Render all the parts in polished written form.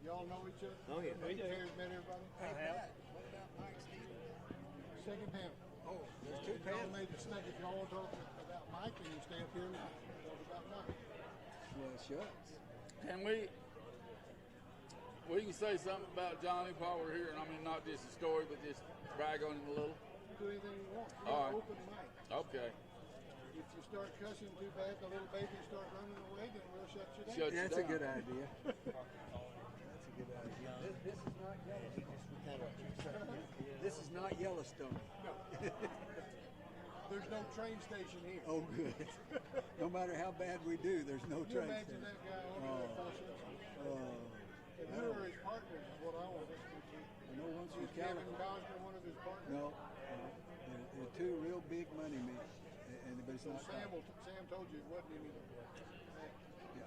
Y'all know each other? Oh, yeah. We do. Met everybody? I have. What about Mike Stevens? Second panel. Oh, there's two Y'all panels. made the snake. If y'all want to talk about Mike, then you stay up here and talk about Mike. Well, shucks. Can we can say something about Johnny while we're here, and I mean not just a story, but just brag on him a little. Do anything you want. All right. Open mic. Okay. If you start cussing too bad, the little baby start running away, then we'll shut you down. Shut you That's down. a good idea. That's a good idea. This is not Yellowstone. This is not Yellowstone. No. There's no train station here. Oh, good. No matter how bad we do, there's no Can you train imagine station. that guy over there fussing? And who are his partners is what I want to listen to. No one's from Is Kevin California. Costner one of his partners? No. They're two real big money men. But it's So not Sam told you it wasn't any of them. Yeah.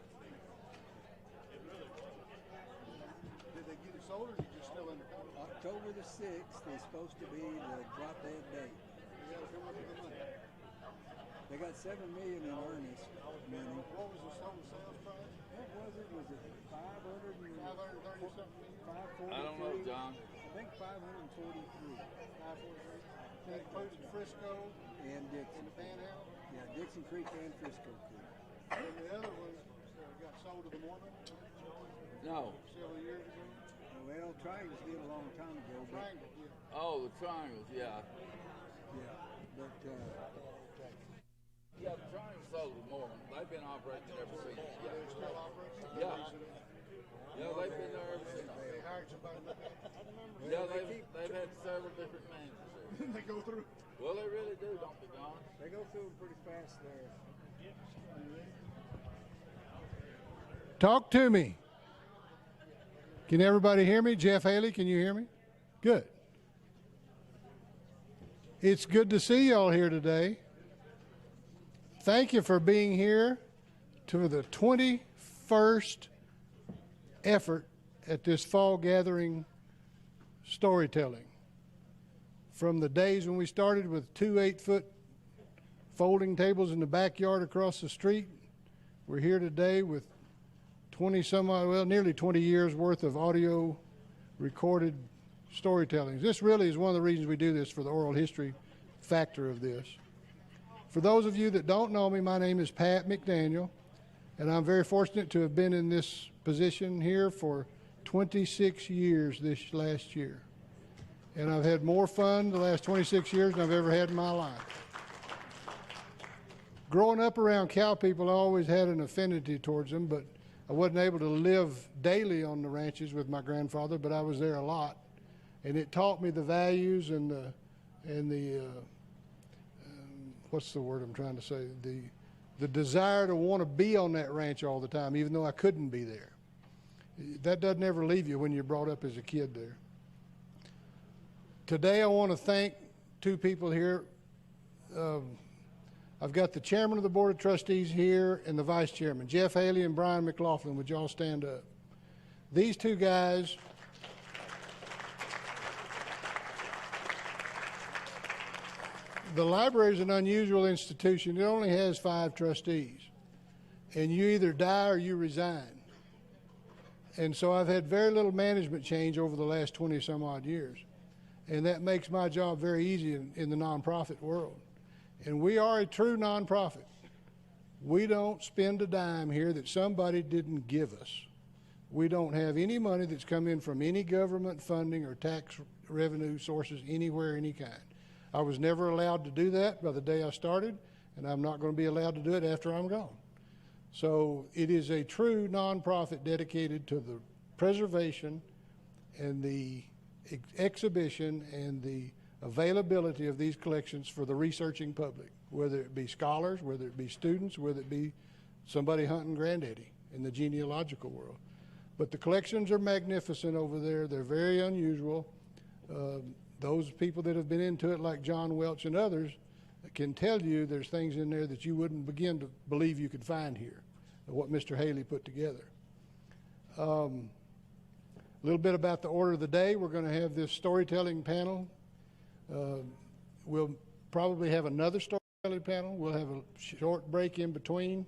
Did they get it sold or is it just still under contract? October the 6th is supposed to be the drop dead date. You gotta come up with the money. They got $7 million in earnest money. What was the total sales price? What was it? Was it 530 something million? 543? I don't know, John. I think 543. 543. That includes Frisco And and Dixon. the Panhandle. Yeah, Dixon Creek and Frisco Creek. And the other one got sold to the Mormon No. several years ago. Well, Triangles did a long time ago. But, Triangle, yeah. Oh, the triangles, yeah. yeah, but Yeah, the triangles sold to Mormon. They've been operating ever since. Yeah. They're still operating. Yeah. Yeah, they've been there ever since. They hired somebody to look at it. Yeah, they've had several different managers there. They go through. Well, they really do, don't they, John? they go through them pretty fast there. Talk to me. Can everybody hear me? Jeff Haley, can you hear me? Good. It's good to see y'all here today. Thank you for being here to the 21st effort at this fall gathering storytelling. From the days when we started with 2 8-foot folding tables in the backyard across the street, we're here today with 20 nearly 20 years worth of audio recorded storytelling. This really is one of the reasons we do this, for the oral history factor of this. For those of you that don't know me, my name is Pat McDaniel, and I'm very fortunate to have been in this position here for 26 years this last year. And I've had more fun the last 26 years than I've ever had in my life. Growing up around cow people, I always had an affinity towards them, but I wasn't able to live daily on the ranches with my grandfather, but I was there a lot. And it taught me the values and the what's the word I'm trying to say? The desire to want to be on that ranch all the time, even though I couldn't be there. That doesn't ever leave you when you're brought up as a kid there. Today I want to thank two people here. I've got the chairman of the board of trustees here and the vice chairman, Jeff Haley and Brian McLaughlin. Would y'all stand up? These two guys the library is an unusual institution. It only has 5 trustees, and you either die or you resign. And so I've had very little management change over the last 20 some odd years, and that makes my job very easy in the nonprofit world. And we are a true nonprofit. We don't spend a dime here that somebody didn't give us. We don't have any money that's come in from any government funding or tax revenue sources anywhere, any kind. I was never allowed to do that by the day I started, and I'm not going to be allowed to do it after I'm gone. So it is a true nonprofit dedicated to the preservation and the exhibition and the availability of these collections for the researching public, whether it be scholars, whether it be students, whether it be somebody hunting granddaddy in the genealogical world. But the collections are magnificent over there. They're very unusual. Those people that have been into it, like John Welch and others, can tell you there's things in there that you wouldn't begin to believe you could find here, what Mr. Haley put together. A little bit about the order of the day. We're going to have this storytelling panel. We'll probably have another storytelling panel. We'll have a short break in between,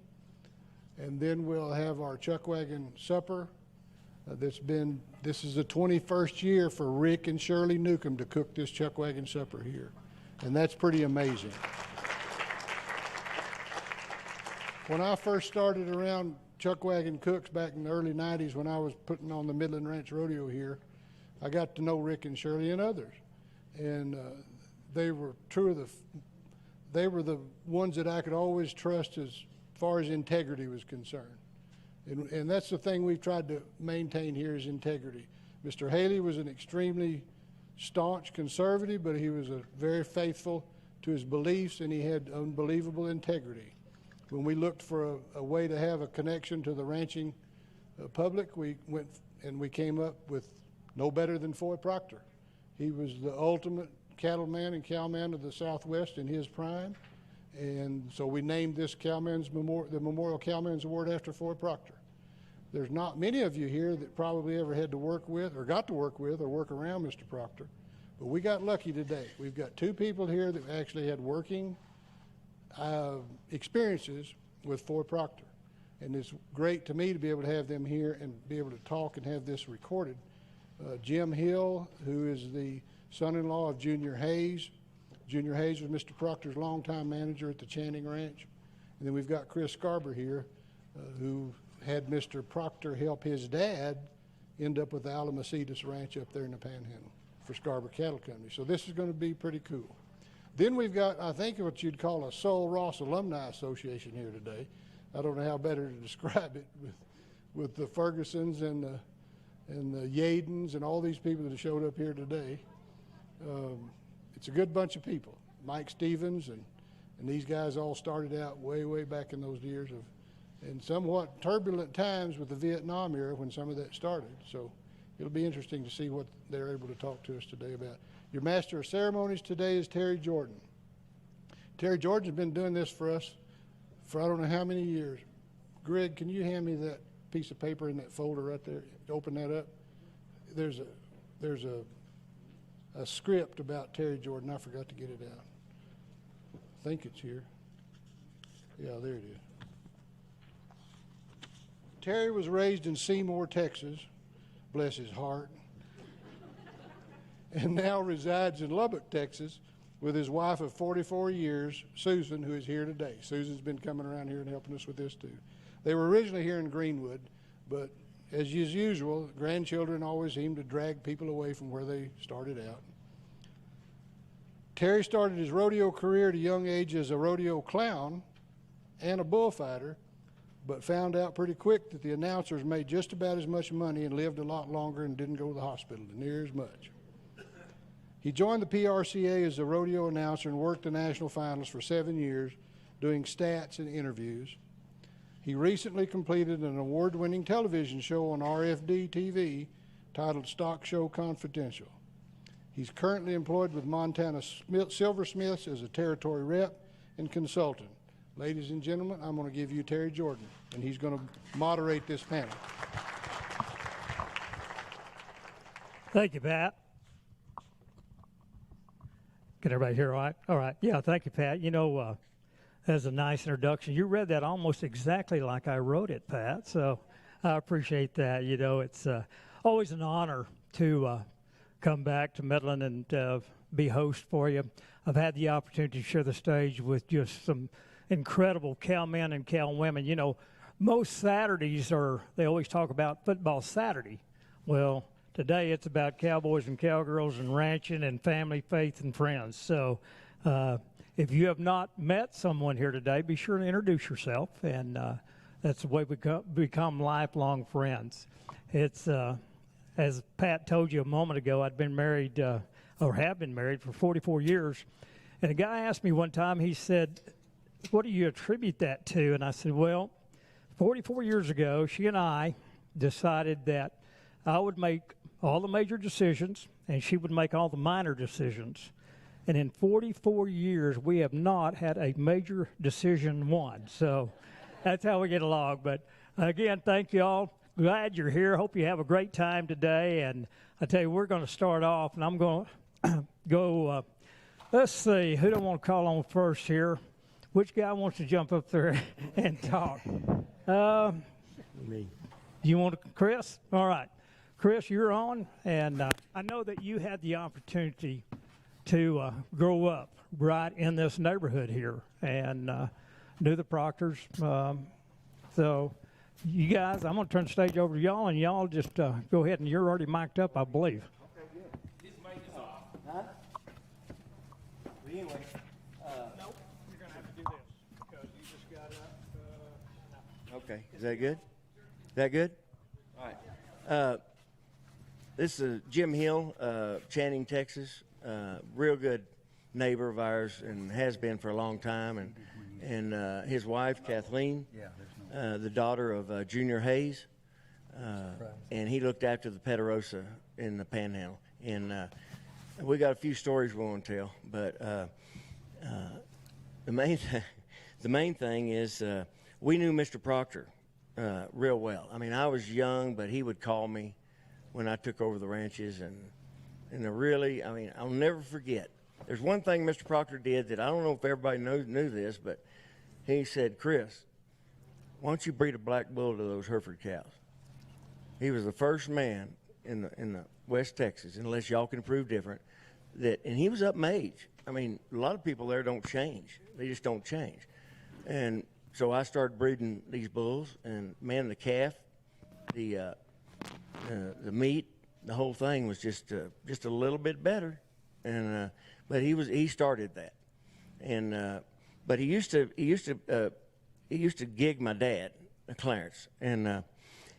and then we'll have our chuck wagon supper. This is the 21st year for Rick and Shirley Newcomb to cook this chuck wagon supper here. And that's pretty amazing. When I first started around chuck wagon cooks back in the early 90s when I was putting on the Midland Ranch Rodeo here, I got to know Rick and Shirley and others. And they were they were the ones that I could always trust as far as integrity was concerned. And that's the thing we've tried to maintain here is integrity. Mr. Haley was an extremely staunch conservative, but he was very faithful to his beliefs, and he had unbelievable integrity. When we looked for a way to have a connection to the ranching public, we went and we came up with no better than Foy Proctor. He was the ultimate cattleman and cowman of the Southwest in his prime, and so we named this the Memorial Cowman's Award after Foy Proctor. There's not many of you here that probably ever had to work with or got to work with or work around Mr. Proctor, but we got lucky today. We've got two people here that actually had working experiences with Foy Proctor, and it's great to me to be able to have them here and be able to talk and have this recorded. Jim Hill, who is the son-in-law of Junior Hayes. Junior Hayes was Mr. Proctor's longtime manager at the Channing Ranch. And then we've got Chris Scarborough here, who had Mr. Proctor help his dad end up with the Alamacetus Ranch up there in the Panhandle for Scarborough Cattle Company. So this is going to be pretty cool. Then we've got, I think, what you'd call a Sol Ross Alumni Association here today. I don't know how better to describe it with the Fergusons and the Yadens and all these people that have showed up here today. It's a good bunch of people. Mike Stevens and these guys all started out way back in those years in somewhat turbulent times with the Vietnam era when some of that started. So it'll be interesting to see what they're able to talk to us today about. Your master of ceremonies today is Terry Jordan. Terry Jordan's been doing this for us for I don't know how many years. Greg, can you hand me that piece of paper in that folder right there? Open that up. There's a script about Terry Jordan. I forgot to get it out. I think it's here. Yeah, there it is. Terry was raised in Seymour, Texas, bless his heart, and now resides in Lubbock, Texas, with his wife of 44 years, Susan, who is here today. Susan's been coming around here and helping us with this too. They were originally here in Greenwood, but as is usual, grandchildren always seem to drag people away from where they started out. Terry started his rodeo career at a young age as a rodeo clown and a bullfighter, but found out pretty quick that the announcers made just about as much money and lived a lot longer and didn't go to the hospital near as much. He joined the PRCA as a rodeo announcer and worked the national finals for 7 years, doing stats and interviews. He recently completed an award-winning television show on RFD TV titled Stock Show Confidential. He's currently employed with Montana Silversmiths as a territory rep and consultant. Ladies and gentlemen, I'm going to give you Terry Jordan, and he's going to moderate this panel. Thank you, Pat. Can everybody hear all right? All right. Yeah, thank you, Pat. You know, that's a nice introduction. You read that almost exactly like I wrote it, Pat, so I appreciate that. You know, it's always an honor to come back to Midland and be host for you. I've had the opportunity to share the stage with just some incredible cowmen and cowwomen. You know, most Saturdays they always talk about football Saturday. Well, today it's about cowboys and cowgirls and ranching and family, faith, and friends. So if you have not met someone here today, be sure to introduce yourself, and that's the way we become lifelong friends. It's, as Pat told you a moment ago, I'd been married, or have been married for 44 years, and a guy asked me one time, he said, what do you attribute that to? And I said, well, 44 years ago, she and I decided that I would make all the major decisions, and she would make all the minor decisions. And in 44 years, we have not had a major decision won. So that's how we get along. But again, thank you all. Glad you're here. Hope you have a great time today. And I tell you, we're going to start off, and I'm going to go, let's see, who do I want to call on first here? Which guy wants to jump up there and talk? Me. You want to, Chris? All right. Chris, you're on, and I know that you had the opportunity to grow up right in this neighborhood here and knew the Proctors. So you guys, I'm going to turn the stage over to y'all, and y'all just go ahead, and you're already mic'd up, I believe. Okay, good. Huh? But anyway, Nope, you're going to have to do this because you just got up. okay. Is that good? Is that good? All right. This is Jim Hill, Channing, Texas. Real good neighbor of ours and has been for a long time. And his wife, Kathleen, the daughter of Junior Hayes. And he looked after the Petarosa in the Panhandle. And we got a few stories we want to tell. But the main thing is we knew Mr. Proctor real well. I mean, I was young, but he would call me when I took over the ranches, and really, I mean, I'll never forget. There's one thing Mr. Proctor did that I don't know if everybody knew this, but he said, Chris, why don't you breed a black bull to those Hereford cows? He was the first man in the West Texas, unless y'all can prove different, and he was up in age. I mean, a lot of people there don't change. They just don't change. And so I started breeding these bulls, and man, the calf, the meat, the whole thing was just a little bit better, and but he started that, and but he used to gig my dad, Clarence, and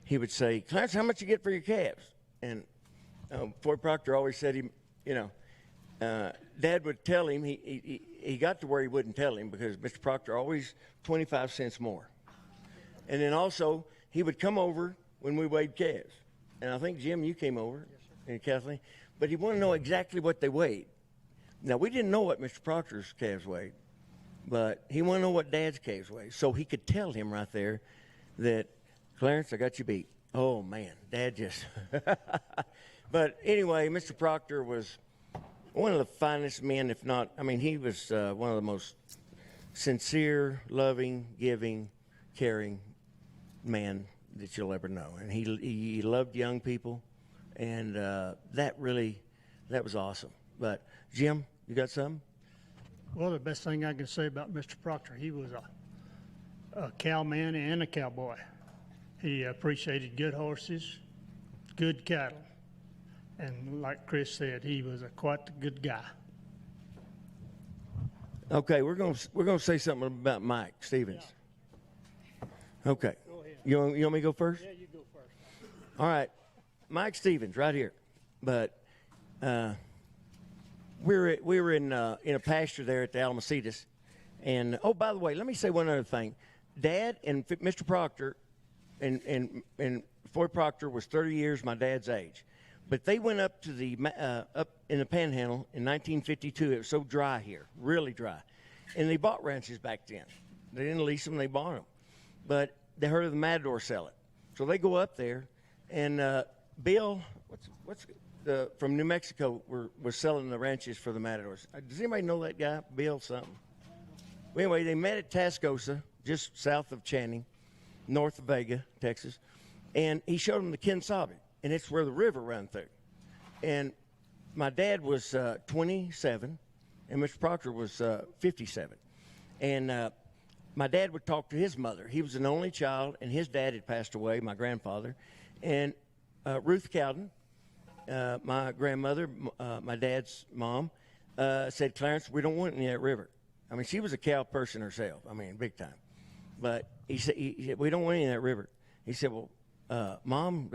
he would say, Clarence, how much you get for your calves? And Ford Proctor always said Dad would tell him. He got to where he wouldn't tell him because Mr. Proctor always 25 cents more, and then also he would come over when we weighed calves. And I think, Jim, you came over, and Kathleen, but he wanted to know exactly what they weighed. Now, we didn't know what Mr. Proctor's calves weighed, but he wanted to know what Dad's calves weighed. So he could tell him right there that, Clarence, I got you beat. Oh, man, Dad just. But anyway, Mr. Proctor was one of the finest men, if not, I mean, he was one of the most sincere, loving, giving, caring man that you'll ever know. And he loved young people, and that was awesome. But Jim, you got something? Well, the best thing I can say about Mr. Proctor, he was a cowman and a cowboy. He appreciated good horses, good cattle, and like Chris said, he was quite a good guy. Okay, we're gonna say something about Mike Stevens. Yeah. Okay. You want me to go first? Yeah, you go first. All right. Mike Stevens, right here. But we were in a pasture there at the Almacetus. And, oh, by the way, let me say one other thing. Dad and Mr. Proctor and Ford Proctor was 30 years my dad's age. But they went up to up in the Panhandle in 1952. It was so dry here, really dry. And they bought ranches back then. They didn't lease them, they bought them. But they heard of the Matador sell it. So they go up there, and Bill, from New Mexico, was selling the ranches for the Matadors. Does anybody know that guy, Bill something? Well, anyway, they met at Tascosa, just south of Channing, north of Vega, Texas, and he showed them the Kinsabi, and it's where the river ran through. And my dad was 27, and Mr. Proctor was 57. And my dad would talk to his mother. He was an only child, and his dad had passed away, my grandfather. And Ruth Cowden, my grandmother, my dad's mom, said, Clarence, we don't want any of that river. I mean, she was a cow person herself, I mean, big time. But he said, we don't want any of that river. He said, well, Mom,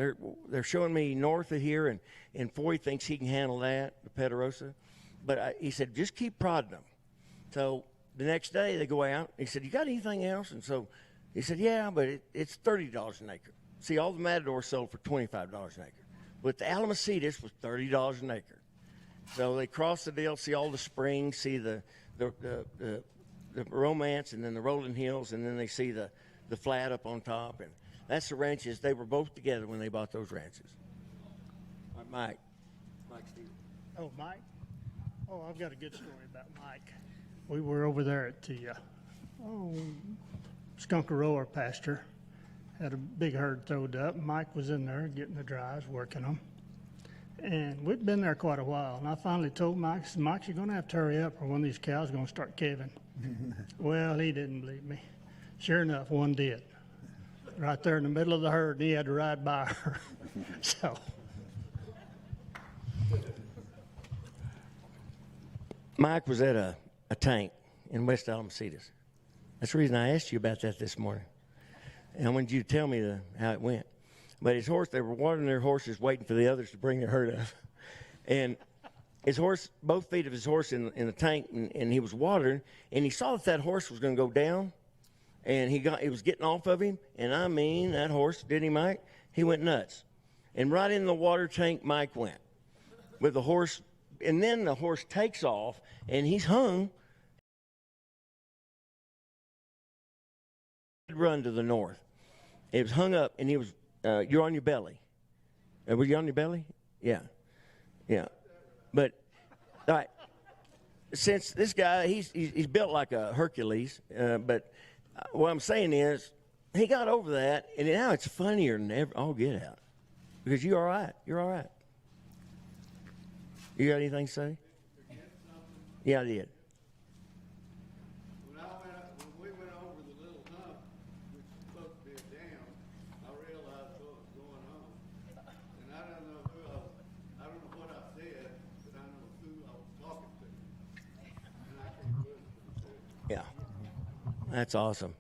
they're showing me north of here, and Foy thinks he can handle that, the Petarosa. But he said, just keep prodding them. So the next day they go out. He said, you got anything else? And so he said, yeah, but it's $30 an acre. See, all the Matadors sold for $25 an acre. But the Almacetus was $30 an acre. So they cross the deal, see all the springs, see the Romance, and then the rolling hills, and then they see the flat up on top. And that's the ranches. They were both together when they bought those ranches. All right, Mike Stevens. Oh, Mike? Oh, I've got a good story about Mike. We were over there at the Scarborough pasture, had a big herd towed up. Mike was in there getting the drives, working them. And we'd been there quite a while. And I finally told Mike, I said, Mike, you're going to have to hurry up or one of these cows is going to start calving. Well, he didn't believe me. Sure enough, one did. Right there in the middle of the herd, and he had to ride by her. So. Mike was at a tank in West Almacitas. That's the reason I asked you about that this morning. And I wanted you to tell me how it went. But his horse, they were watering their horses, waiting for the others to bring their herd up. And his horse, both feet of his horse in the tank, and he was watering, and he saw that horse was going to go down, and he was getting off of him, and I mean, that horse, didn't he, Mike? He went nuts. And right in the water tank, Mike went with the horse, and then the horse takes off, and he's hung. Run to the north. It was hung up, and he was, you're on your belly. Were you on your belly? Yeah. Yeah. But, all right, since this guy, he's built like a Hercules, but what I'm saying is he got over that, and now it's funnier than ever. Oh, get out. Because you're all right. You're all right. You got anything to say? Yeah, I did. When we went over the little hump, which is supposed to be a dam, I realized what was going on. And I don't know what I said, but I know who I was talking to. And I can't listen to it. Yeah. That's awesome.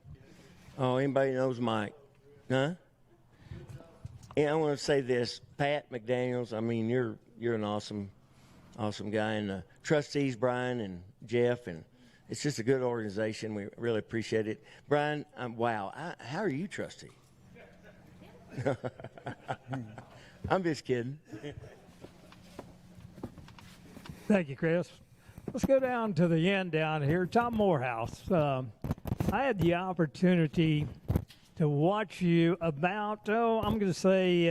Oh, anybody knows Mike? Huh? Yeah, I want to say this. Pat McDaniels, I mean, you're an awesome guy. And the trustees, Brian and Jeff, and it's just a good organization. We really appreciate it. Brian, wow. How are you trustee? I'm just kidding. Thank you, Chris. Let's go down to the end down here. Tom Morehouse. I had the opportunity to watch you about, I'm going to say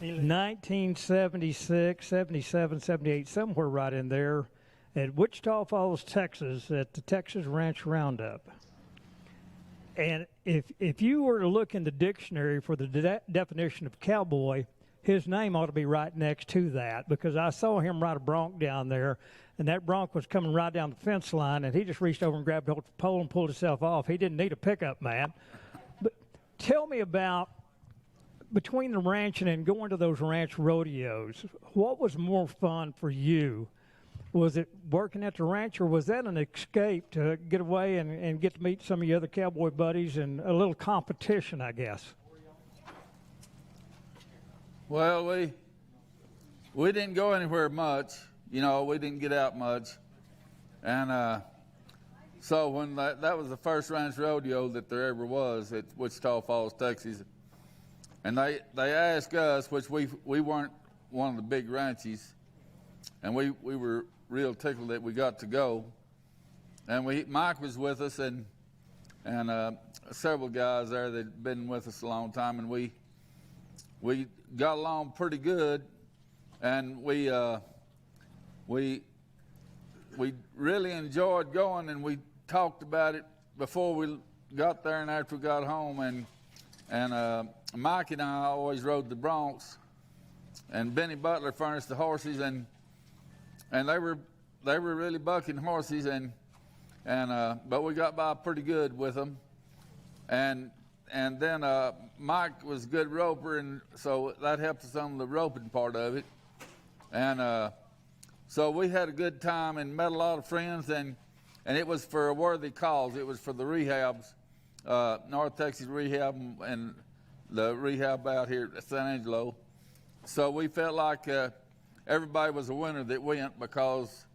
1976, 77, 78, somewhere right in there at Wichita Falls, Texas, at the Texas Ranch Roundup. And if you were to look in the dictionary for the definition of cowboy, his name ought to be right next to that, because I saw him ride a bronc down there, and that bronc was coming right down the fence line, and he just reached over and grabbed the pole and pulled himself off. He didn't need a pickup man. But tell me about, between the ranching and going to those ranch rodeos, what was more fun for you? Was it working at the ranch, or was that an escape to get away and get to meet some of your other cowboy buddies and a little competition, I guess? Well, we didn't go anywhere much. You know, we didn't get out much. And so when that was the first ranch rodeo that there ever was at Wichita Falls, Texas. And they asked us, which we weren't one of the big ranches, and we were real tickled that we got to go. And Mike was with us, and several guys there that had been with us a long time, and we got along pretty good, and we really enjoyed going, and we talked about it before we got there and after we got home, and Mike and I always rode the broncs, and Benny Butler furnished the horses, and they were really bucking horses, but we got by pretty good with them, and then Mike was a good roper, and so that helped us on the roping part of it, and so we had a good time and met a lot of friends, and it was for a worthy cause. It was for the rehabs, North Texas Rehab and the rehab out here at San Angelo. So we felt like everybody was a winner that went, because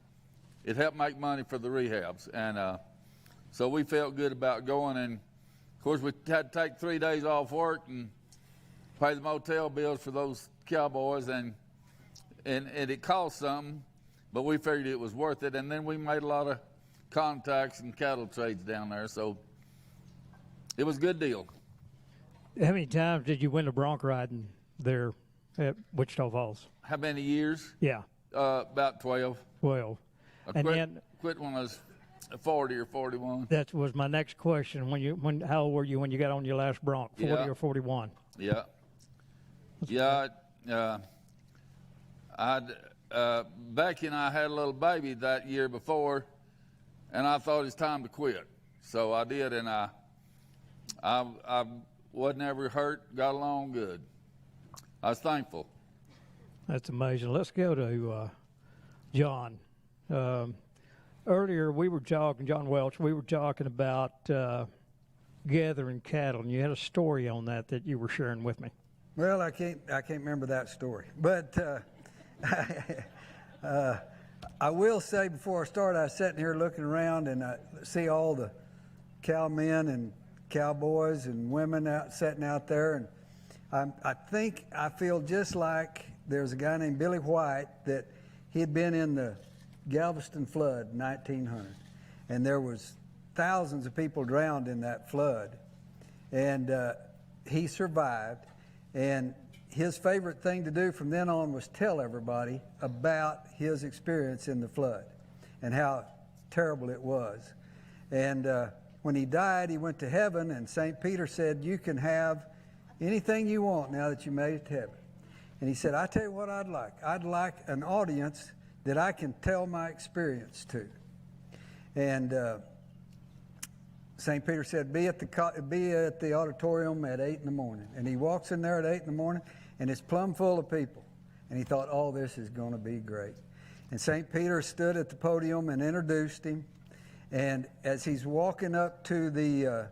it helped make money for the rehabs. And so we felt good about going. And, of course, we had to take 3 days off work and pay the motel bills for those cowboys. And it cost something, but we figured it was worth it. And then we made a lot of contacts and cattle trades down there. So it was a good deal. How many times did you win the bronc riding there at Wichita Falls? How many years? Yeah. About 12. 12. I And quit, then, quit when I was 40 or 41. That was my next question. How old were you when you got on your last bronc? 40 Yeah. or 41? Yeah. Becky and I had a little baby that year before, and I thought it's time to quit. So I did, and I wasn't ever hurt, got along good. I was thankful. That's amazing. Let's go to John. Earlier we were talking, John Welch, we were talking about gathering cattle, and you had a story on that you were sharing with me. Well, I can't remember that story, but I will say before I start, I was sitting here looking around and I see all the cowmen and cowboys and women sitting out there, and I feel just like there's a guy named Billy White that he'd been in the Galveston flood, 1900, and there was thousands of people drowned in that flood, and he survived. And his favorite thing to do from then on was tell everybody about his experience in the flood and how terrible it was. And when he died, he went to heaven, and St. Peter said, "You can have anything you want now that you made it to heaven." And he said, "I tell you what I'd like. I'd like an audience that I can tell my experience to." And St. Peter said, be at the auditorium at 8 in the morning. And he walks in there at 8 in the morning, and it's plumb full of people. And he thought, oh, this is going to be great. And St. Peter stood at the podium and introduced him. And as he's walking up to the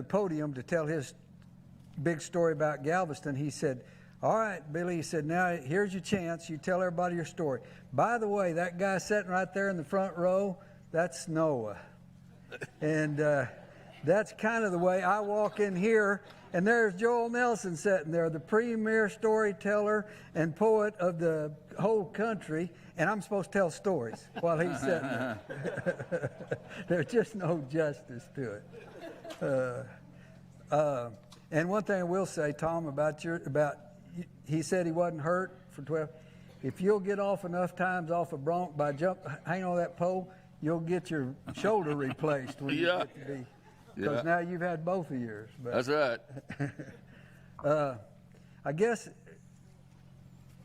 podium to tell his big story about Galveston, he said, "All right, Billy," he said, "now here's your chance. You tell everybody your story. By the way, that guy sitting right there in the front row, that's Noah." And that's kind of the way I walk in here, and there's Joel Nelson sitting there, the premier storyteller and poet of the whole country, and I'm supposed to tell stories while he's sitting there. There's just no justice to it. And one thing I will say, Tom, he said he wasn't hurt for 12. If you'll get off enough times off a bronc by hanging on that pole, you'll get your shoulder replaced when you get to be, because now you've had both of yours. But, that's right. I guess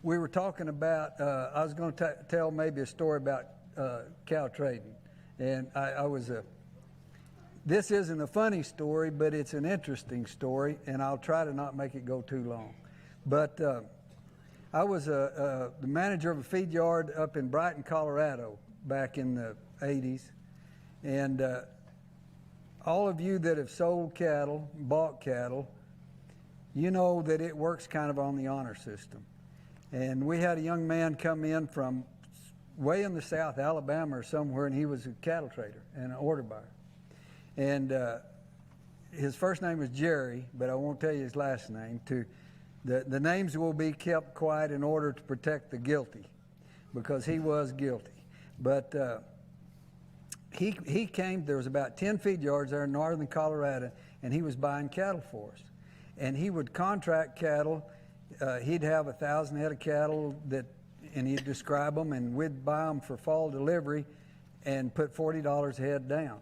we were talking about, I was going to tell maybe a story about cow trading. And this isn't a funny story, but it's an interesting story, and I'll try to not make it go too long. But I was the manager of a feed yard up in Brighton, Colorado, back in the 80s, and all of you that have sold cattle, bought cattle, you know that it works kind of on the honor system. And we had a young man come in from way in the south, Alabama or somewhere, and he was a cattle trader and an order buyer. And his first name was Jerry, but I won't tell you his last name. The names will be kept quiet in order to protect the guilty, because he was guilty. But he came, there was about 10 feed yards there in northern Colorado, and he was buying cattle for us. And he would contract cattle. He'd have 1,000 head of cattle, and he'd describe them, and we'd buy them for fall delivery and put $40 a head down.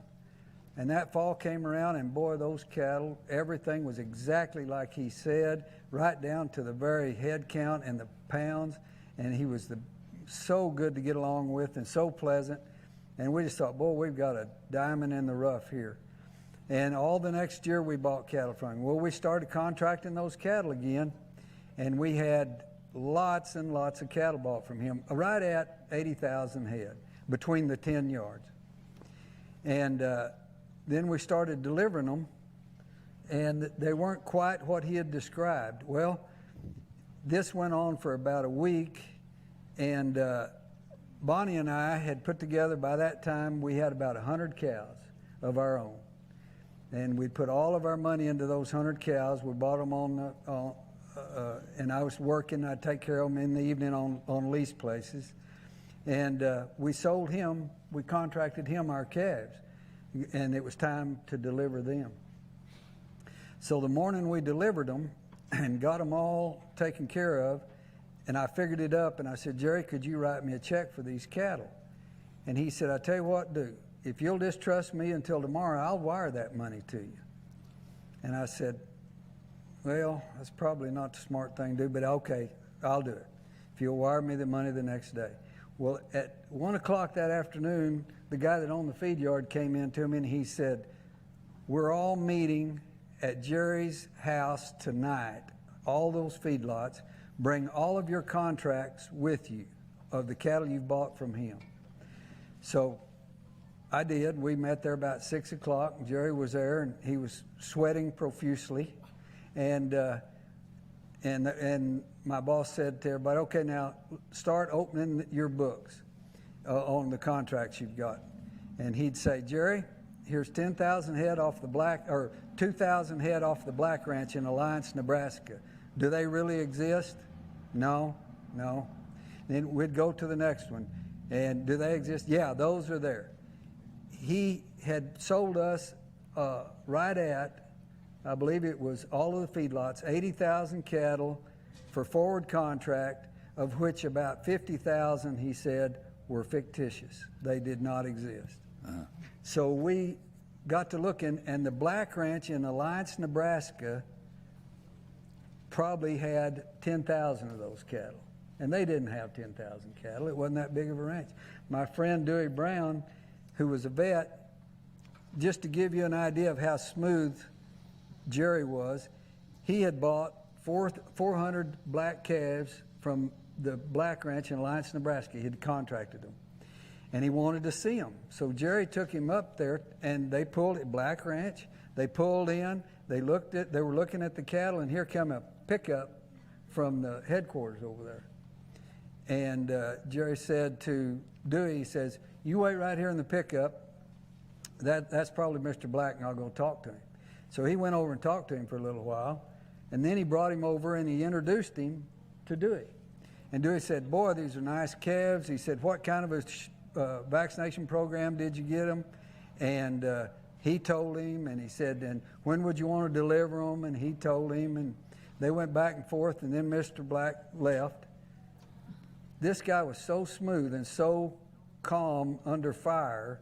And that fall came around, and boy, those cattle, everything was exactly like he said, right down to the very head count and the pounds. And he was so good to get along with and so pleasant. And we just thought, boy, we've got a diamond in the rough here. And all the next year we bought cattle from him. Well, we started contracting those cattle again, and we had lots and lots of cattle bought from him, right at 80,000 head between the 10 yards. And then we started delivering them, and they weren't quite what he had described. Well, this went on for about a week, and Bonnie and I had put together, by that time, we had about 100 cows of our own. And we put all of our money into those 100 cows. We bought them and I was working. I'd take care of them in the evening on lease places. And we sold him, we contracted him our calves. And it was time to deliver them. So the morning we delivered them and got them all taken care of, and I figured it up, and I said, "Jerry, could you write me a check for these cattle?" And he said, "I tell you what, do. if you'll just trust me until tomorrow, I'll wire that money to you. And I said, well, that's probably not the smart thing to do, but okay, I'll do it if you'll wire me the money the next day. Well, at 1 o'clock that afternoon, the guy that owned the feed yard came in to me and he said, we're all meeting at Jerry's house tonight, all those feedlots. Bring all of your contracts with you of the cattle you've bought from him. So I did. We met there about 6 o'clock. Jerry was there and he was sweating profusely. And my boss said to everybody, okay, now start opening your books on the contracts you've got. And he'd say, Jerry, here's 10,000 head off the or 2,000 head off the Black Ranch in Alliance, Nebraska. Do they really exist? No. Then we'd go to the next one. And do they exist? Yeah, those are there. He had sold us right at, I believe it was all of the feedlots, 80,000 cattle for forward contract, of which about 50,000, he said, were fictitious. They did not exist. So we got to looking, and the Black Ranch in Alliance, Nebraska, probably had 10,000 of those cattle. And they didn't have 10,000 cattle. It wasn't that big of a ranch. My friend Dewey Brown, who was a vet, just to give you an idea of how smooth Jerry was, he had bought 400 black calves from the Black Ranch in Alliance, Nebraska. He had contracted them. And he wanted to see them. So Jerry took him up there, and they pulled at Black Ranch. They pulled in. They were looking at the cattle, and here come a pickup from the headquarters over there. And Jerry said to Dewey, he says, you wait right here in the pickup. That's probably Mr. Black, and I'll go talk to him. So he went over and talked to him for a little while. And then he brought him over, and he introduced him to Dewey. And Dewey said, boy, these are nice calves. He said, what kind of a vaccination program did you get them? And he told him, and he said, and when would you want to deliver them? And he told him, and they went back and forth, and then Mr. Black left. This guy was so smooth and so calm under fire.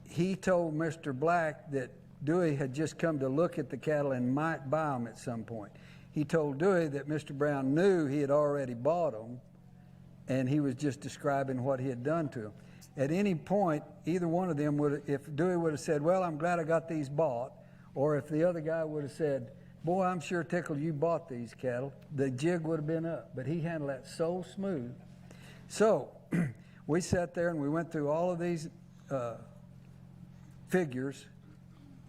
He told Mr. Black that Dewey had just come to look at the cattle and might buy them at some point. He told Dewey that Mr. Brown knew he had already bought them, and he was just describing what he had done to them. At any point, either one of them would, if Dewey would have said, well, I'm glad I got these bought, or if the other guy would have said, boy, I'm sure tickled you bought these cattle, the jig would have been up. But he handled that so smooth. So we sat there and we went through all of these figures,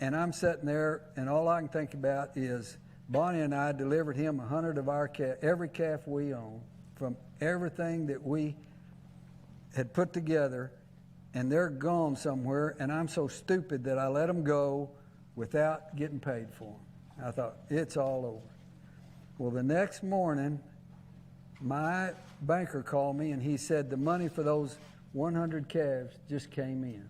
and I'm sitting there, and all I can think about is Bonnie and I delivered him 100 of our every calf we own, from everything that we had put together, and they're gone somewhere, and I'm so stupid that I let them go without getting paid for them. I thought, it's all over. Well, the next morning, my banker called me, and he said the money for those 100 calves just came in.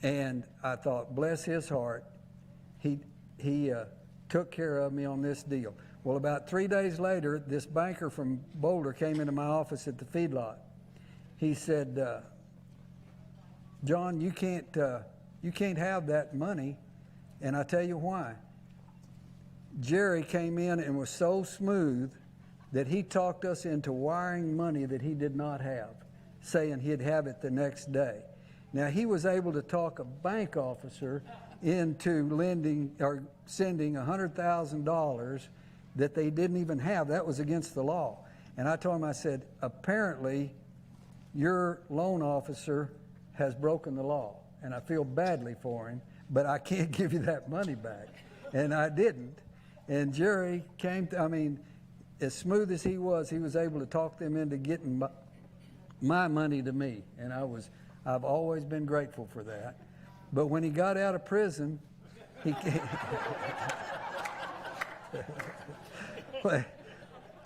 And I thought, bless his heart, he took care of me on this deal. Well, about 3 days later, this banker from Boulder came into my office at the feedlot. He said, John, you can't have that money, and I tell you why. Jerry came in and was so smooth that he talked us into wiring money that he did not have, saying he'd have it the next day. Now, he was able to talk a bank officer into lending or sending $100,000 that they didn't even have. That was against the law. And I told him, I said, apparently your loan officer has broken the law, and I feel badly for him, but I can't give you that money back. And I didn't. And Jerry came to, I mean, as smooth as he was able to talk them into getting my money to me. And I've always been grateful for that. But when he got out of prison,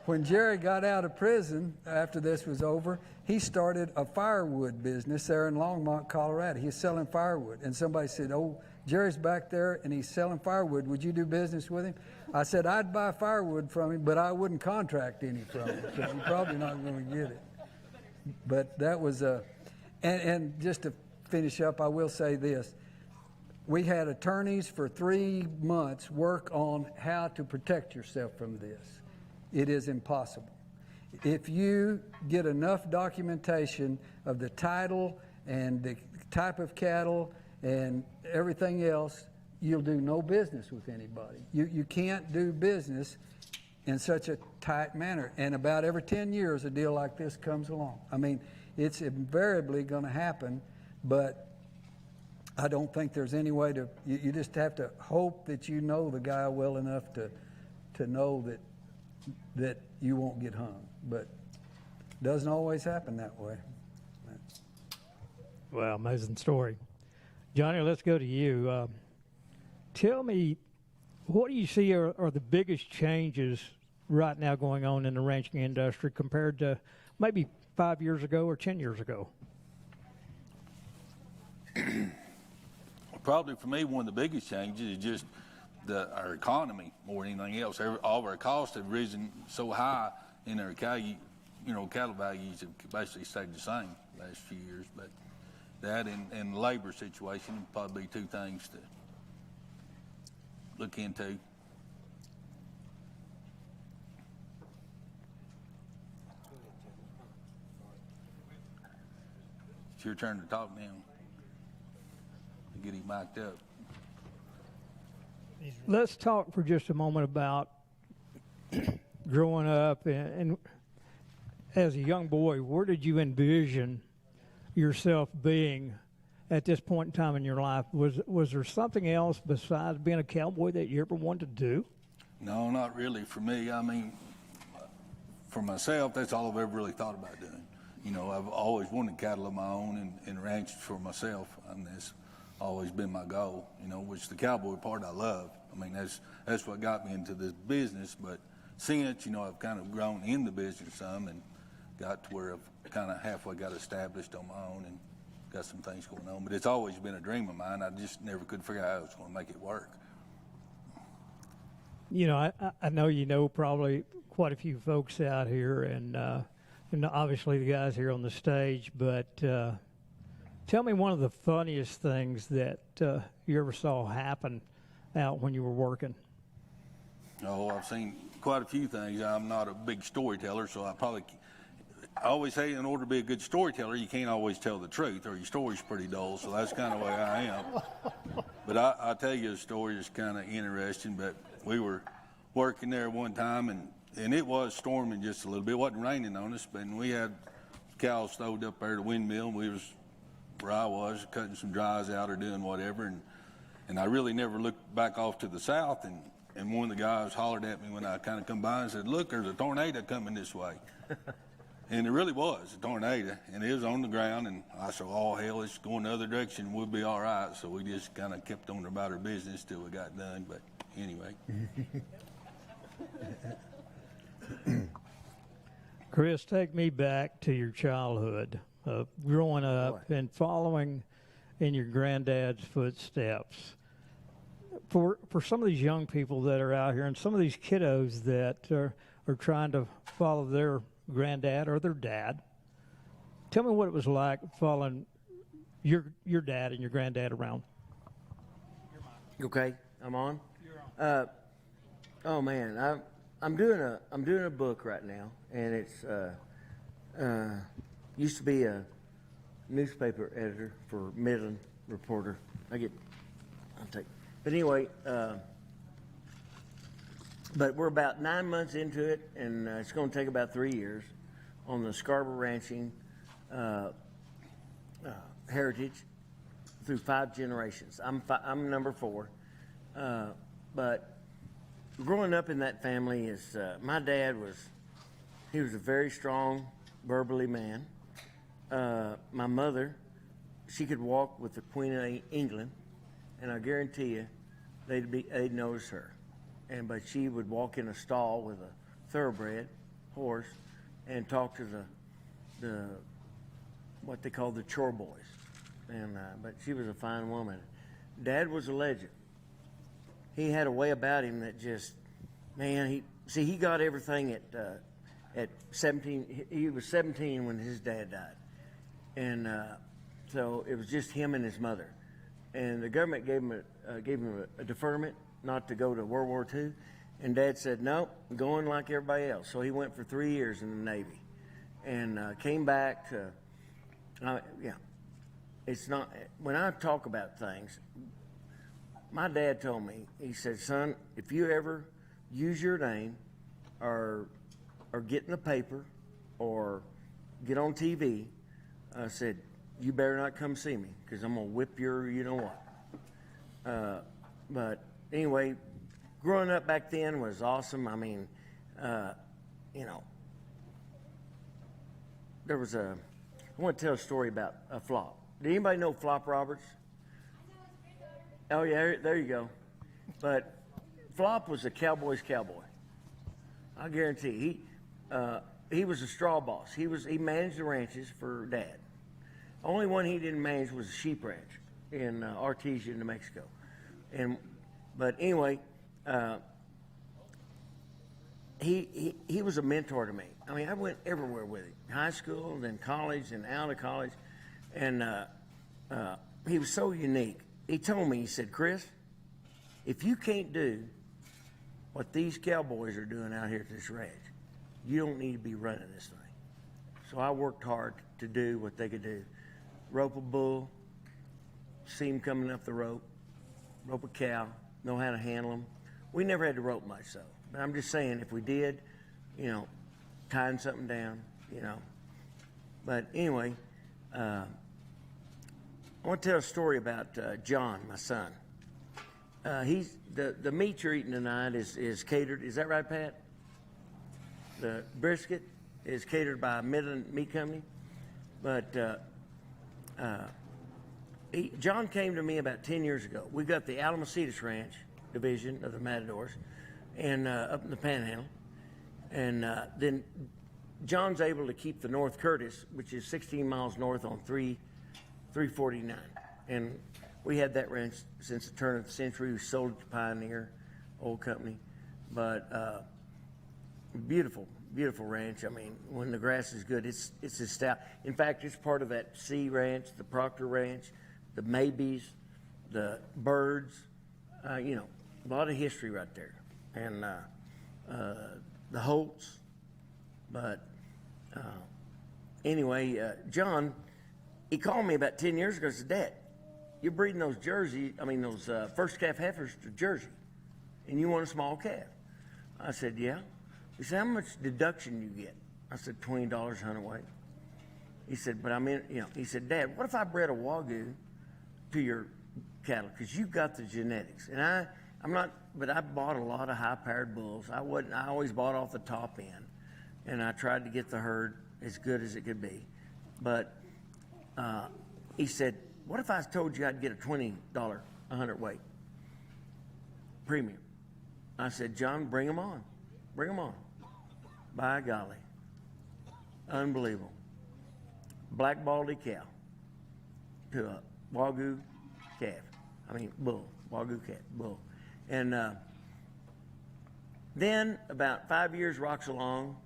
when Jerry got out of prison after this was over, he started a firewood business there in Longmont, Colorado. He's selling firewood. And somebody said, oh, Jerry's back there and he's selling firewood. Would you do business with him? I said, I'd buy firewood from him, but I wouldn't contract any from him because you're probably not going to get it. But that was and just to finish up, I will say this. We had attorneys for 3 months work on how to protect yourself from this. It is impossible. If you get enough documentation of the title and the type of cattle and everything else, you'll do no business with anybody. You can't do business in such a tight manner. And about every 10 years, a deal like this comes along. I mean, it's invariably going to happen, but I don't think there's any way to, you just have to hope that you know the guy well enough to know that you won't get hung. But it doesn't always happen that way. Well, amazing story. Johnny, let's go to you. Tell me, what do you see are the biggest changes right now going on in the ranching industry compared to maybe 5 years ago or 10 years ago? Probably for me, one of the biggest changes is just our economy more than anything else. All of our costs have risen so high in our cattle values have basically stayed the same the last few years. But that and the labor situation would probably be two things to look into. It's your turn to talk now. Get him mic'd up. Let's talk for just a moment about growing up and as a young boy, where did you envision yourself being at this point in time in your life? Was there something else besides being a cowboy that you ever wanted to do? No, not really for me. I mean, for myself, that's all I've ever really thought about doing. You know, I've always wanted cattle of my own and ranched for myself, and that's always been my goal, you know, which the cowboy part I love. I mean, that's what got me into this business. But since, you know, I've kind of grown in the business some and got to where I've kind of halfway got established on my own and got some things going on. But it's always been a dream of mine. I just never could figure out how I was going to make it work. You know, I know you know probably quite a few folks out here, and obviously the guys here on the stage, but tell me one of the funniest things that you ever saw happen out when you were working. Oh, I've seen quite a few things. I'm not a big storyteller, so I always say in order to be a good storyteller, you can't always tell the truth, or your story's pretty dull, so that's kind of the way I am. But I'll tell you a story that's kind of interesting. But we were working there one time, and it was storming just a little bit. It wasn't raining on us, but we had cows stowed up there at the windmill, and we was where I was, cutting some dries out or doing whatever, and I really never looked back off to the south, and one of the guys hollered at me when I kind of come by and said, "Look, there's a tornado coming this way." And it really was a tornado, and it was on the ground, and I said, "Oh, hell, it's going the other direction, we'll be all right." So we just kind of kept on about our business till we got done, but anyway. Chris, take me back to your childhood, growing up and following in your granddad's footsteps. For some of these young people that are out here and some of these kiddos that are trying to follow their granddad or their dad, tell me what it was like following your dad and your granddad around. Okay, I'm on. You're on. Oh man, I'm doing a book right now, and it's used to be a newspaper editor for Midland Reporter. But anyway, but we're about 9 months into it, and it's going to take about 3 years on the Scarborough ranching heritage through 5 generations. I'm number 4, but growing up in that family is my dad was a very strong, verbally man. My mother, she could walk with the Queen of England, and I guarantee you, they'd notice her. But she would walk in a stall with a thoroughbred horse and talk to the what they call the chore boys. But she was a fine woman. Dad was a legend. He had a way about him that just, man, he got everything at 17. He was 17 when his dad died. And So it was just him and his mother. And the government gave him a deferment not to go to World War II. And Dad said, no, I'm going like everybody else. So he went for 3 years in the Navy and came back to, it's not, when I talk about things, my dad told me, he said, son, if you ever use your name or get in the paper or get on TV, I said, you better not come see me because I'm going to whip your you know what. But anyway, growing up back then was awesome. I mean, you know, there was I want to tell a story about a Flop. Did anybody know Flop Roberts? Oh, yeah, there you go. But Flop was a cowboy's cowboy. I guarantee he was a straw boss. He managed the ranches for Dad. Only one he didn't manage was a sheep ranch in Artesia, New Mexico. But anyway, he was a mentor to me. I mean, I went everywhere with him, high school, then college, and out of college, and he was so unique. He told me, he said, Chris, if you can't do what these cowboys are doing out here at this ranch, you don't need to be running this thing. So I worked hard to do what they could do. Rope a bull, see him coming up the rope a cow, know how to handle them. We never had to rope much, though. But I'm just saying, if we did, you know, tying something down, you know. But anyway, I want to tell a story about John, my son. He's the meat you're eating tonight is catered. Is that right, Pat? The brisket is catered by Midland Meat Company. But John came to me about 10 years ago. We got the Alamocitas Ranch division of the Matadors, and up in the Panhandle, and then John's able to keep the North Curtis, which is 16 miles north on 349, and we had that ranch since the turn of the century. We sold it to Pioneer, old company, but beautiful ranch. I mean, when the grass is good, it's as stout. In fact, it's part of that C Ranch, the Proctor Ranch, the Maybes, the Birds. You know, a lot of history right there, and the Holtz. But anyway, John, he called me about 10 years ago and said, Dad, you're breeding those those first calf heifers to Jersey, and you want a small calf. I said, yeah. He said, how much deduction you get? I said, $20 hundredweight. He said, but he said, Dad, what if I bred a Wagyu to your cattle? Because you've got the genetics. And I'm not, but I bought a lot of high-powered bulls. I always bought off the top end, and I tried to get the herd as good as it could be. But he said, what if I told you I'd get a $20 a hundredweight premium? I said, John, bring them on. Bring them on. By golly. Unbelievable. Black baldy cow to a Wagyu calf. Bull. Wagyu calf, bull. And then about 5 years rocks along,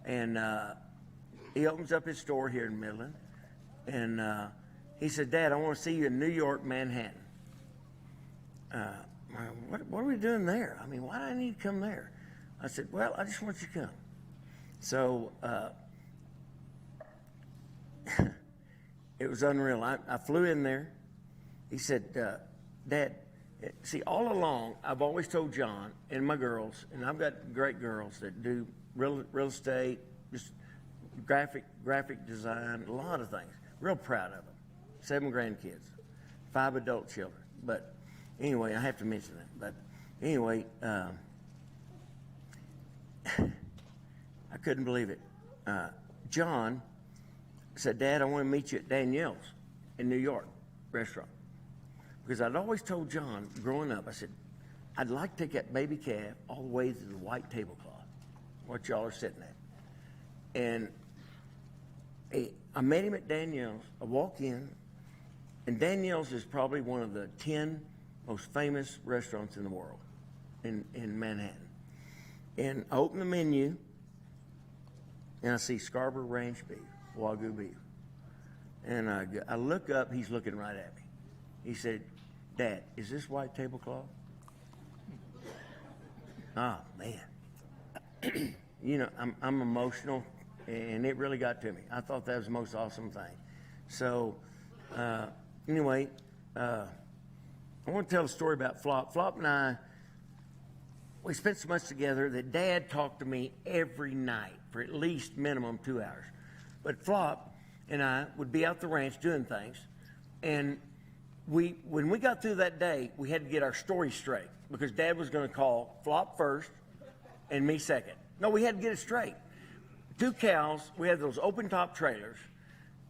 and he opens up his store here in Midland, and he said, Dad, I want to see you in New York, Manhattan. What are we doing there? Why do I need to come there? I said, well, I just want you to come. So it was unreal. I flew in there. He said, Dad, see, all along, I've always told John and my girls, and I've got great girls that do real estate, just graphic design, a lot of things. Real proud of them. 7 grandkids, 5 adult children. But anyway, I have to mention that. But anyway, I couldn't believe it. John said, Dad, I want to meet you at Danielle's in New York restaurant. Because I'd always told John, growing up, I said, I'd like to take that baby calf all the way to the white tablecloth, what y'all are sitting at. And I met him at Danielle's. I walk in, and Danielle's is probably one of the 10 most famous restaurants in the world in Manhattan. And I open the menu, and I see Scarborough ranch beef, Wagyu beef. And I look up, he's looking right at me. He said, Dad, is this white tablecloth? Oh, man. You know, I'm emotional, and it really got to me. I thought that was the most awesome thing. So, anyway, I want to tell a story about Flop. Flop and I, we spent so much together that Dad talked to me every night for at least minimum 2 hours. But Flop and I would be out the ranch doing things, and when we got through that day, we had to get our story straight because Dad was going to call Flop first and me second. No, we had to get it straight. 2 cows, we had those open top trailers,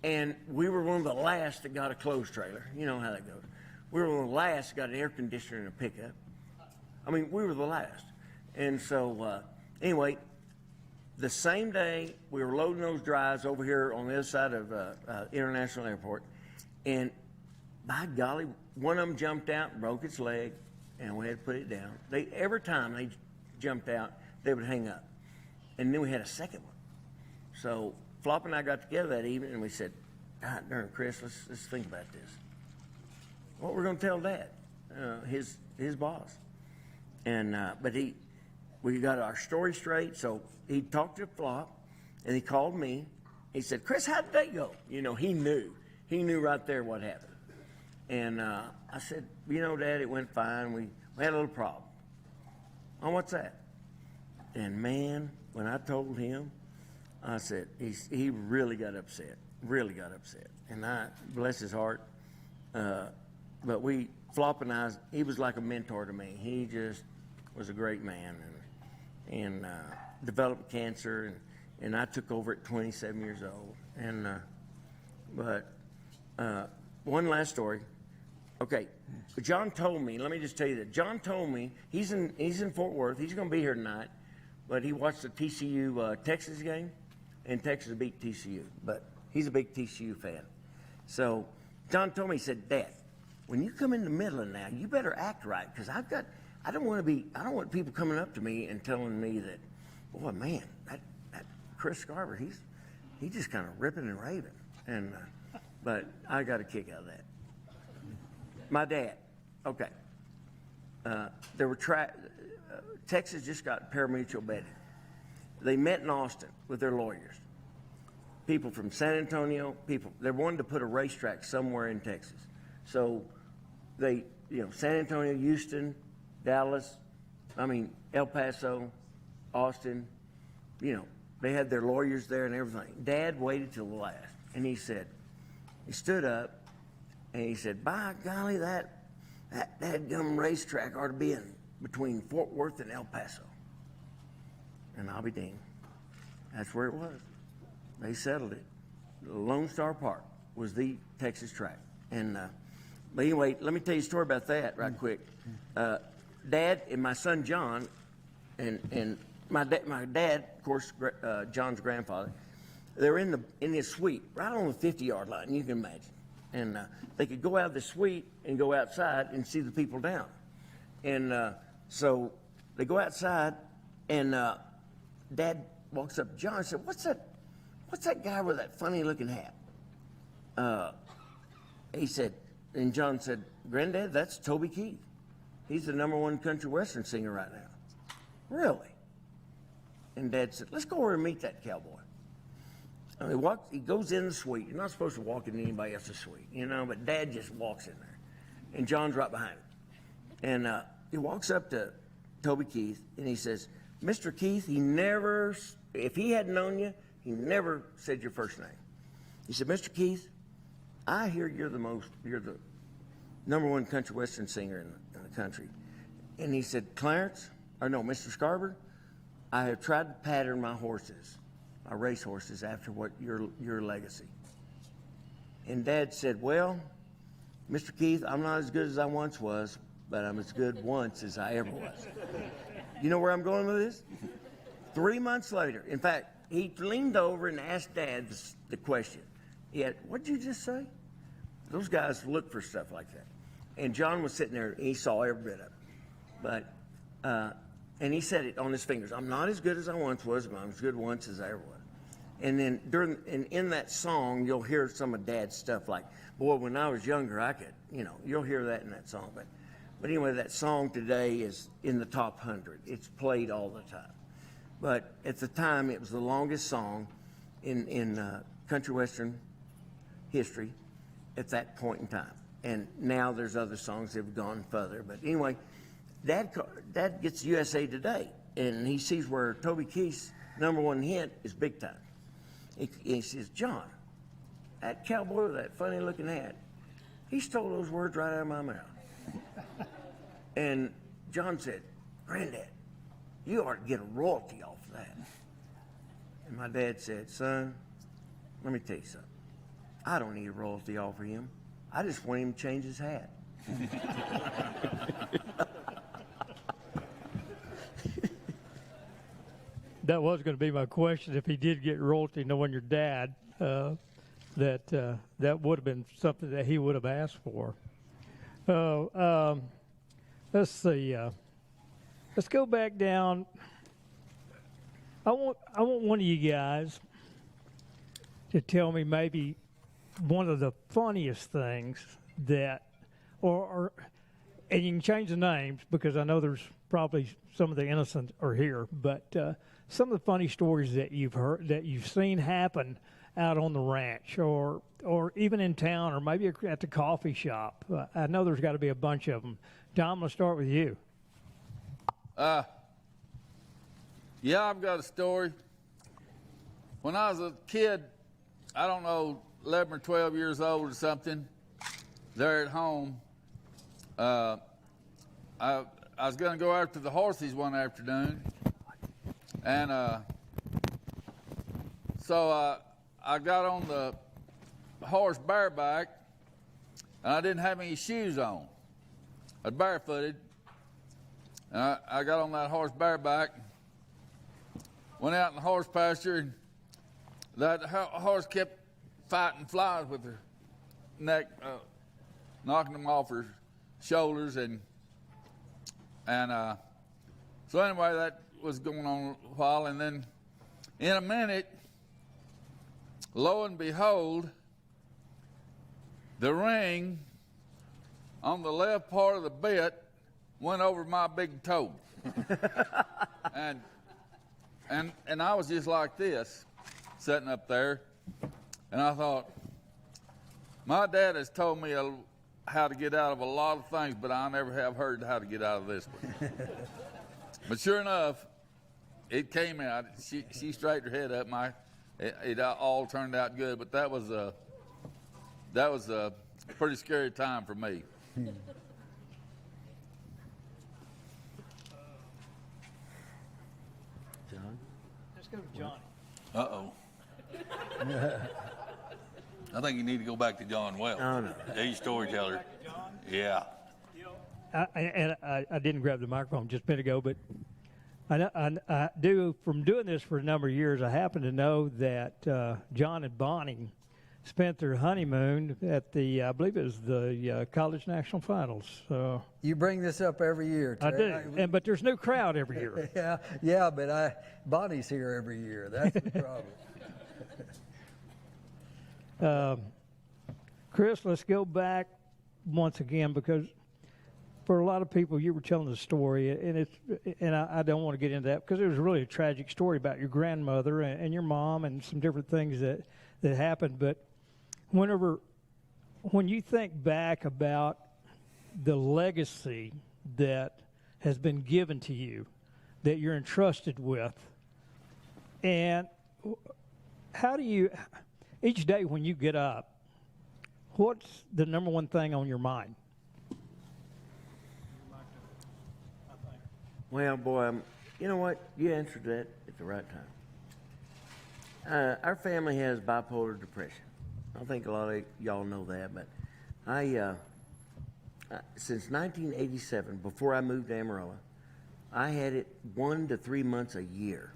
and we were one of the last that got a closed trailer. You know how that goes. We were one of the last that got an air conditioner and a pickup. I mean, we were the last. And so, anyway, the same day we were loading those drives over here on the other side of International Airport, and by golly, one of them jumped out and broke its leg, and we had to put it down. Every time they jumped out, they would hang up. And then we had a second one. So Flop and I got together that evening, and we said, God darn, Chris, let's think about this. What we're going to tell Dad, his boss. And but we got our story straight. So he talked to Flop, and he called me. He said, Chris, how did that go? You know, he knew right there what happened. And I said, you know, Dad, it went fine. We had a little problem. Oh, what's that? And man, when I told him, I said, he really got upset, And I, bless his heart, but Flop and I, he was like a mentor to me. He just was a great man and developed cancer, and I took over at 27 years old. And but one last story. Okay, John told me, let me just tell you that. John told me, he's in Fort Worth, he's going to be here tonight, but he watched the TCU Texas game, and Texas beat TCU, but he's a big TCU fan. So John told me, he said, Dad, when you come into Midland now, you better act right, because I don't want people coming up to me and telling me that, boy, man, that Chris Scarborough, he's just kind of ripping and raving. And but I got a kick out of that. My dad, okay. There were Texas just got pari-mutuel betting. They met in Austin with their lawyers. People from San Antonio, they wanted to put a racetrack somewhere in Texas. So they, San Antonio, Houston, Dallas, El Paso, Austin, they had their lawyers there and everything. Dad waited till the last, and he stood up, and he said, by golly, that dadgum racetrack ought to be in between Fort Worth and El Paso. And I'll be danged. That's where it was. They settled it. Lone Star Park was the Texas track. And but anyway, let me tell you a story about that right quick. Dad and my son John, and my dad, of course, John's grandfather, they're in this suite right on the 50-yard line. You can imagine. And they could go out of the suite and go outside and see the people down. And so they go outside, and Dad walks up to John and said, What's that guy with that funny-looking hat? He said, and John said, Granddad, that's Toby Keith. He's the #1 country western singer right now. Really? And Dad said, let's go over and meet that cowboy. And he goes in the suite. You're not supposed to walk in anybody else's suite, but Dad just walks in there. And John's right behind him. And he walks up to Toby Keith, and he says, Mr. Keith, if he hadn't known you, he never said your first name. He said, Mr. Keith, I hear you're the #1 country western singer in the country. And he said, Mr. Scarborough, I have tried to pattern my race horses after what your legacy. And Dad said, well, Mr. Keith, I'm not as good as I once was, but I'm as good once as I ever was. You know where I'm going with this? 3 months later, in fact, he leaned over and asked Dad the question. What'd you just say? Those guys look for stuff like that. And John was sitting there, and he saw every bit of it. But, and he said it on his fingers. I'm not as good as I once was, but I'm as good once as I ever was. And then in that song, you'll hear some of Dad's stuff like, boy, when I was younger, I could, you'll hear that in that song. But anyway, that song today is in the top 100. It's played all the time. But at the time, it was the longest song in country western history at that point in time. And now there's other songs that have gone further. But anyway, Dad gets USA Today, and he sees where Toby Keith's #1 hit is Big Time. He says, John, that cowboy with that funny looking hat, he stole those words right out of my mouth. And John said, Granddad, you ought to get a royalty off of that. And my dad said, son, let me tell you something. I don't need a royalty off of him. I just want him to change his hat. That was going to be my question. If he did get royalty, knowing your dad, that would have been something that he would have asked for. Let's see. Let's go back down. I want one of you guys to tell me maybe one of the funniest things that, or and you can change the names because I know there's probably some of the innocent are here, but some of the funny stories that you've heard, that you've seen happen out on the ranch, or even in town, or maybe at the coffee shop. I know there's got to be a bunch of them. Tom, I'm going to start with you. Yeah, I've got a story. When I was a kid, I don't know, 11 or 12 years old or something, there at home, I was going to go after the horses one afternoon, and so I got on the horse bareback, and I didn't have any shoes on. I was barefooted, and I got on that horse bareback, went out in the horse pasture, and that horse kept fighting flies with her neck, knocking them off her shoulders, and so anyway, that was going on a while, and then in a minute, lo and behold, the ring on the left part of the bit went over my big toe. and I was just like this, sitting up there, and I thought, my dad has told me how to get out of a lot of things, but I never have heard how to get out of this one. But sure enough, it came out. She straightened her head up. It all turned out good, but that was a pretty scary time for me. John? Let's go to Johnny. Uh-oh. I think you need to go back to John Wells. Oh, no. He's storyteller. Yeah. I didn't grab the microphone just a minute ago, but I do, from doing this for a number of years, I happen to know that John and Bonnie spent their honeymoon at I believe it was the College National Finals. So You bring this up every year, I Terry. do, but there's no crowd every year. Yeah, but Bonnie's here every year. That's the problem. Chris, let's go back once again, because for a lot of people, you were telling the story, and I don't want to get into that because it was really a tragic story about your grandmother and your mom and some different things that happened. But when you think back about the legacy that has been given to you, that you're entrusted with, and how do you, each day when you get up, what's the number one thing on your mind? Well, boy, you know what? You answered that at the right time. Our family has bipolar depression. I think a lot of y'all know that, but since 1987, before I moved to Amarillo, I had it 1 to 3 months a year.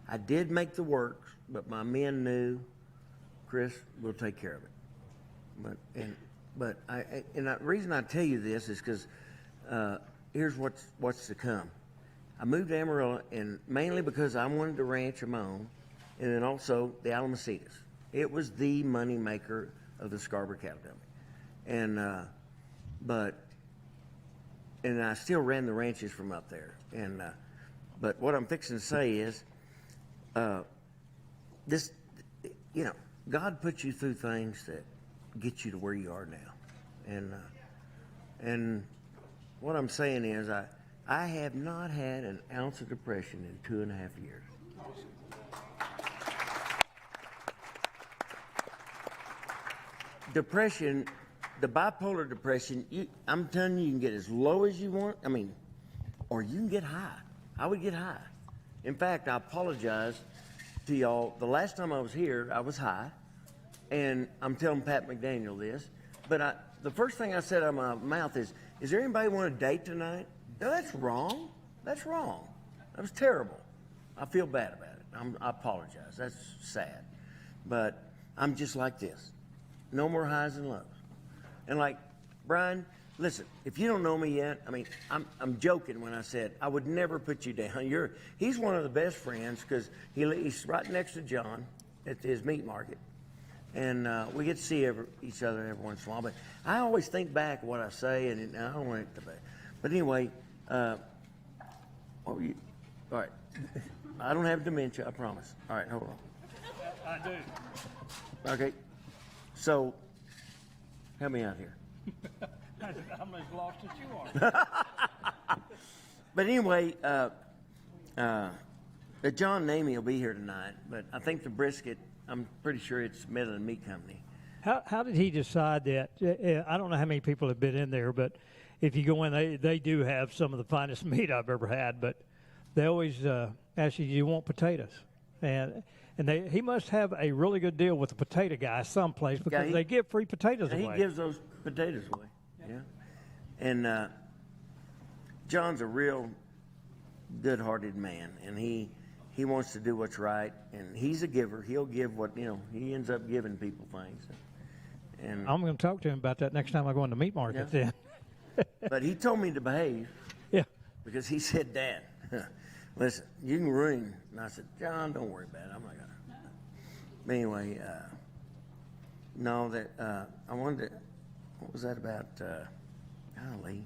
I did make the works, but my men knew, Chris, we'll take care of it. But the reason I tell you this is because here's what's to come. I moved to Amarillo, and mainly because I wanted to ranch of my own, and then also the Alamosetas. It was the money maker of the Scarborough Cattle Company. And and I still ran the ranches from up there. And but what I'm fixing to say is, this, you know, God puts you through things that get you to where you are now. And what I'm saying is, I have not had an ounce of depression in 2.5 years. Depression, the bipolar depression, I'm telling you, you can get as low as you want. I mean, or you can get high. I would get high. In fact, I apologize to y'all. The last time I was here, I was high, and I'm telling Pat McDaniel this. But the first thing I said out of my mouth is there anybody want to date tonight? No, that's wrong. That's wrong. That was terrible. I feel bad about it. I apologize. That's sad. But I'm just like this. No more highs and lows. And like, Brian, listen, if you don't know me yet, I mean, I'm joking when I said I would never put you down. He's one of the best friends because he's right next to John at his meat market. And we get to see each other every once in a while. But I always think back what I say, and I don't want it to be. But anyway, all right. I don't have dementia, I promise. All right, hold on. I do. Okay. So, help me out here. I'm as lost as you are. But anyway, John Namey will be here tonight, but I think the brisket, I'm pretty sure it's Midland Meat Company. How did he decide that? I don't know how many people have been in there, but if you go in, they do have some of the finest meat I've ever had, but they always ask you, do you want potatoes? And he must have a really good deal with the potato guy someplace because they give free potatoes away. He gives those potatoes away, yeah. And John's a real good-hearted man, and he wants to do what's right, and he's a giver. He'll give what, he ends up giving people things. And I'm going to talk to him about that next time I go into meat market then. But he told me to behave. Yeah. Because he said, Dad, listen, you can ruin. And I said, John, don't worry about it. I'm not going to. But anyway, I wanted to, what was that about? Golly.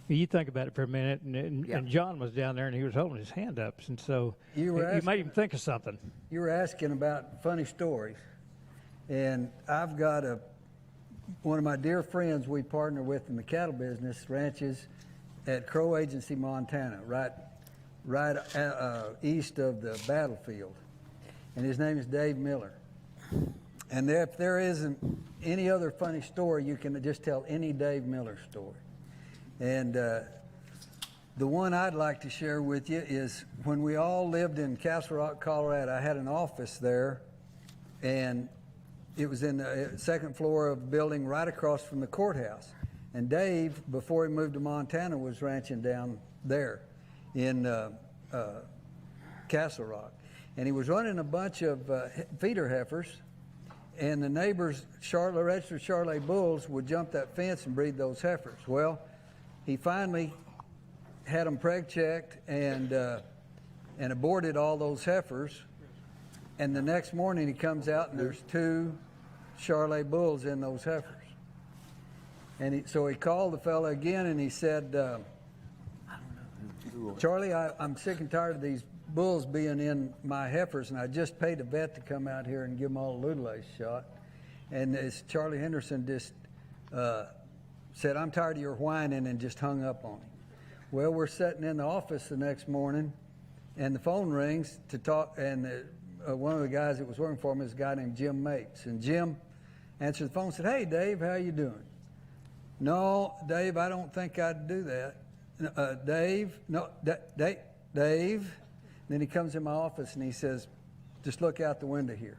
You think about it for a minute, and John was down there, and he was holding his hand up, and so you made him think of something. You were asking about funny stories, and I've got one of my dear friends we partner with in the cattle business, ranches at Crow Agency, Montana, right east of the battlefield, and his name is Dave Miller. And if there isn't any other funny story, you can just tell any Dave Miller story. And the one I'd like to share with you is when we all lived in Castle Rock, Colorado. I had an office there, and it was in the second floor of a building right across from the courthouse. And Dave, before he moved to Montana, was ranching down there in Castle Rock. And he was running a bunch of feeder heifers, and the neighbors' registered Charolais bulls would jump that fence and breed those heifers. Well, he finally had them preg checked and aborted all those heifers. And the next morning he comes out and there's 2 Charolais bulls in those heifers. And so he called the fella again and he said, Charlie, I'm sick and tired of these bulls being in my heifers, and I just paid a vet to come out here and give them all a Ludolase shot. And as Charlie Henderson just said, I'm tired of your whining, and just hung up on him. Well, we're sitting in the office the next morning, and the phone rings to talk, and one of the guys that was working for me is a guy named Jim Mates. And Jim answered the phone and said, hey, Dave, how you doing? No, Dave, I don't think I'd do that. Dave. Then he comes in my office and he says, just look out the window here.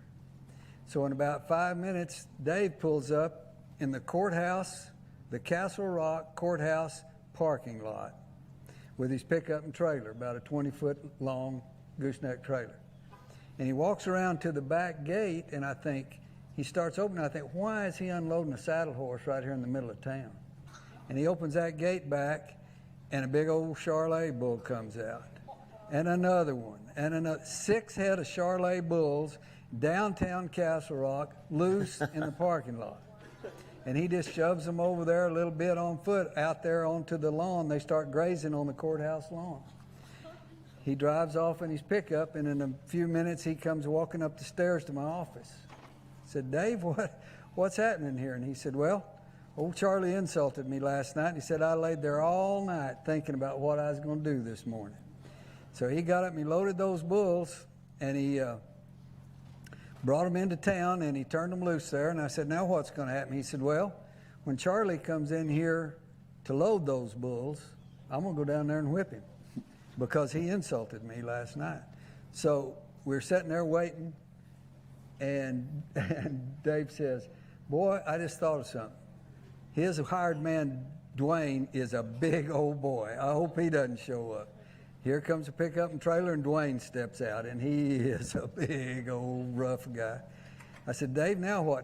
So in about 5 minutes, Dave pulls up in the courthouse, the Castle Rock courthouse parking lot with his pickup and trailer, about a 20-foot long gooseneck trailer. And he walks around to the back gate, and I think, he starts opening, I think, why is he unloading a saddle horse right here in the middle of town? And he opens that gate back, and a big old Charolais bull comes out. and another one, and another. 6 head of Charolais bulls downtown Castle Rock, loose in the parking lot. And he just shoves them over there a little bit on foot out there onto the lawn. They start grazing on the courthouse lawn. He drives off in his pickup, and in a few minutes he comes walking up the stairs to my office. I said, Dave, what's happening here? And he said, well, old Charlie insulted me last night. And he said, I laid there all night thinking about what I was going to do this morning. So he got up and he loaded those bulls, and he brought them into town, and he turned them loose there. And I said, now what's going to happen? He said, well, when Charlie comes in here to load those bulls, I'm going to go down there and whip him because he insulted me last night. So we're sitting there waiting, and Dave says, boy, I just thought of something. His hired man, Dwayne, is a big old boy. I hope he doesn't show up. Here comes a pickup and trailer, and Dwayne steps out, and he is a big old rough guy. I said, Dave, now what?